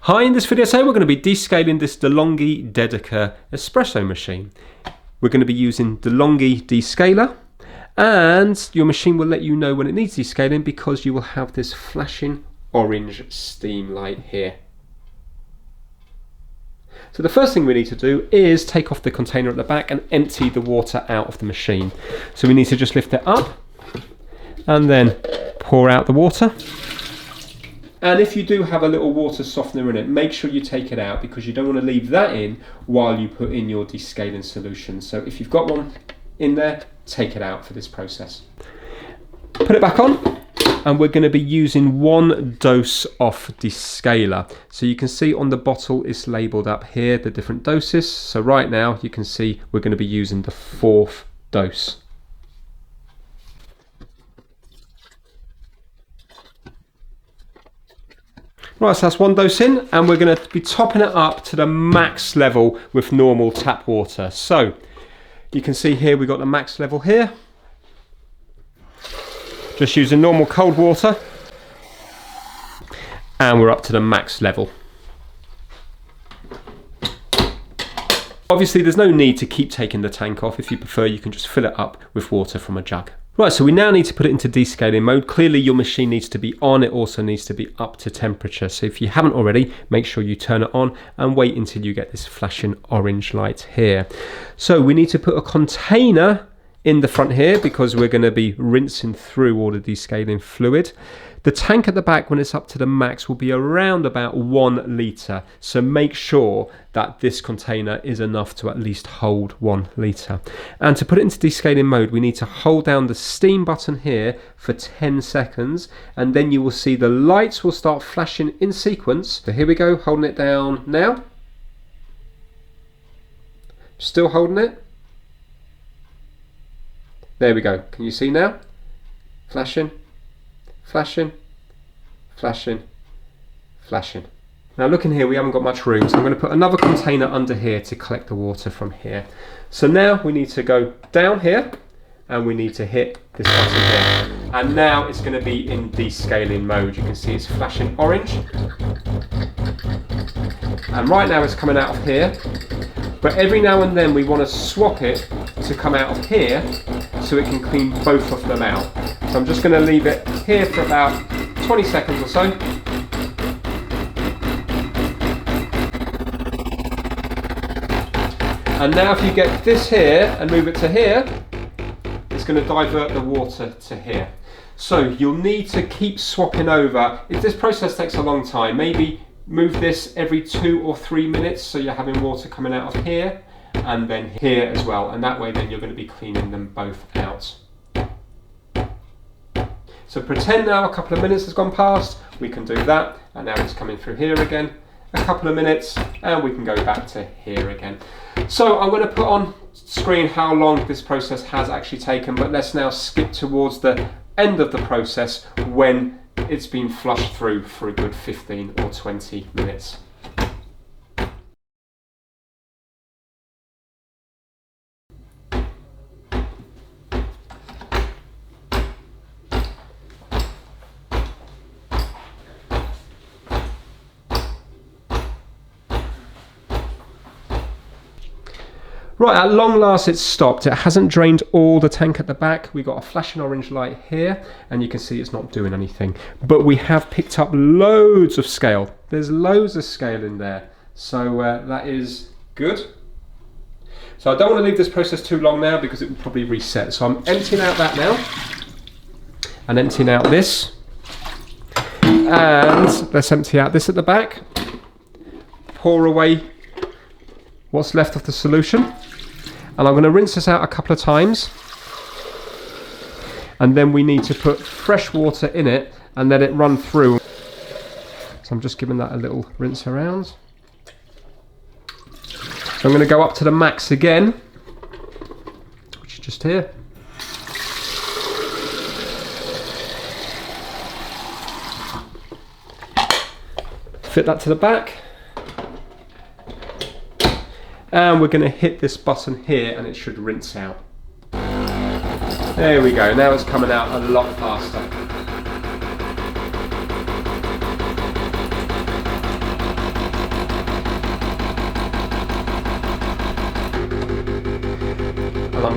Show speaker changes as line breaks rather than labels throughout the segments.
Hi, in this video today we're going to be descaling this DeLonghi Dedica espresso machine. We're going to be using DeLonghi Descaler, and your machine will let you know when it needs descaling because you will have this flashing orange steam light here. So the first thing we need to do is take off the container at the back and empty the water out of the machine. So we need to just lift it up and then pour out the water. And if you do have a little water softener in it, make sure you take it out because you don't want to leave that in while you put in your descaling solution. So if you've got one in there, take it out for this process. Put it back on, and we're going to be using 1 dose of descaler. So you can see on the bottle it's labelled up here, the different doses. So right now you can see we're going to be using the 4th dose. Right, so that's 1 dose in, and we're going to be topping it up to the max level with normal tap water. So you can see here we've got the max level here. Just using normal cold water, and we're up to the max level. Obviously there's no need to keep taking the tank off. If you prefer, you can just fill it up with water from a jug. Right, so we now need to put it into descaling mode. Clearly your machine needs to be on, it also needs to be up to temperature. So if you haven't already, make sure you turn it on and wait until you get this flashing orange light here. So we need to put a container in the front here because we're going to be rinsing through all the descaling fluid. The tank at the back, when it's up to the max, will be around about 1 litre. So make sure that this container is enough to at least hold 1 litre. And to put it into descaling mode, we need to hold down the steam button here for 10 seconds. And then you will see the lights will start flashing in sequence. So here we go, holding it down now. Still holding it. There we go. Can you see now? Flashing. Flashing, flashing, flashing. Now look in here, we haven't got much room, so I'm going to put another container under here to collect the water from here. So now we need to go down here and we need to hit this button here. And now it's going to be in descaling mode. You can see it's flashing orange. And right now it's coming out of here. But every now and then we want to swap it to come out of here so it can clean both of them out. So I'm just going to leave it here for about 20 seconds or so. And now if you get this here and move it to here, it's going to divert the water to here. So you'll need to keep swapping over. If this process takes a long time, maybe move this every 2 or 3 minutes so you're having water coming out of here and then here as well, and that way then you're going to be cleaning them both out. So pretend now a couple of minutes has gone past, we can do that, and now it's coming through here again, a couple of minutes, and we can go back to here again. So I'm going to put on screen how long this process has actually taken, but let's now skip towards the end of the process when it's been flushed through for a good 15 or 20 minutes. Right, at long last it's stopped. It hasn't drained all the tank at the back. We've got a flashing orange light here, and you can see it's not doing anything. But we have picked up loads of scale. There's loads of scale in there. So that is good. So I don't want to leave this process too long now because it will probably reset. So I'm emptying out that now, and emptying out this. And let's empty out this at the back. Pour away what's left of the solution. And I'm going to rinse this out a couple of times, and then we need to put fresh water in it and let it run through. So I'm just giving that a little rinse around. So I'm going to go up to the max again, which is just here. Fit that to the back. And we're going to hit this button here and it should rinse out. There we go, now it's coming out a lot faster.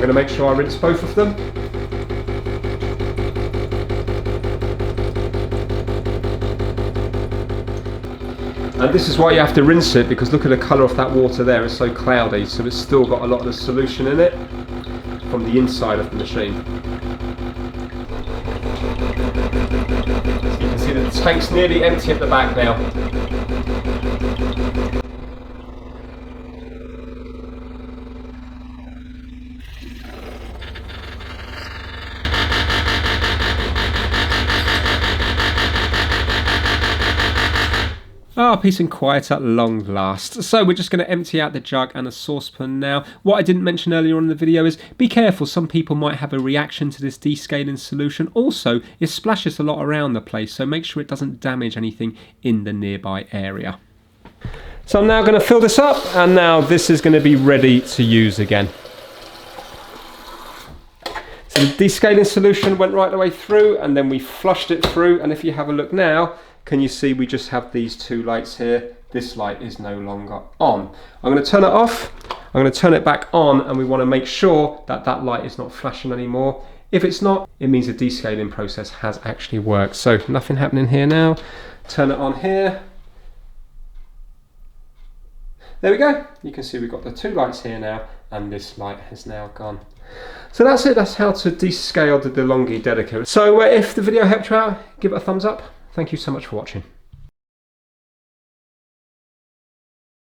going to make sure I rinse both of them. And this is why you have to rinse it, because look at the colour of that water there, it's so cloudy, so it's still got a lot of the solution in it from the inside of the machine. So you can see that the tank's nearly empty at the back now. Ah, peace and quiet at long last. So we're just going to empty out the jug and a saucepan now. What I didn't mention earlier on in the video is be careful, some people might have a reaction to this descaling solution. Also, it splashes a lot around the place, so make sure it doesn't damage anything in the nearby area. So I'm now going to fill this up, and now this is going to be ready to use again. So the descaling solution went right the way through, and then we flushed it through, and if you have a look now, can you see we just have these two lights here? This light is no longer on. I'm going to turn it off, I'm going to turn it back on, and we want to make sure that that light is not flashing anymore. If it's not, it means the descaling process has actually worked. So nothing happening here now. Turn it on here. There we go. You can see we've got the two lights here now, and this light has now gone. So that's it. That's how to descale the DeLonghi Dedica. So if the video helped you out, give it a thumbs up. Thank you so much for watching.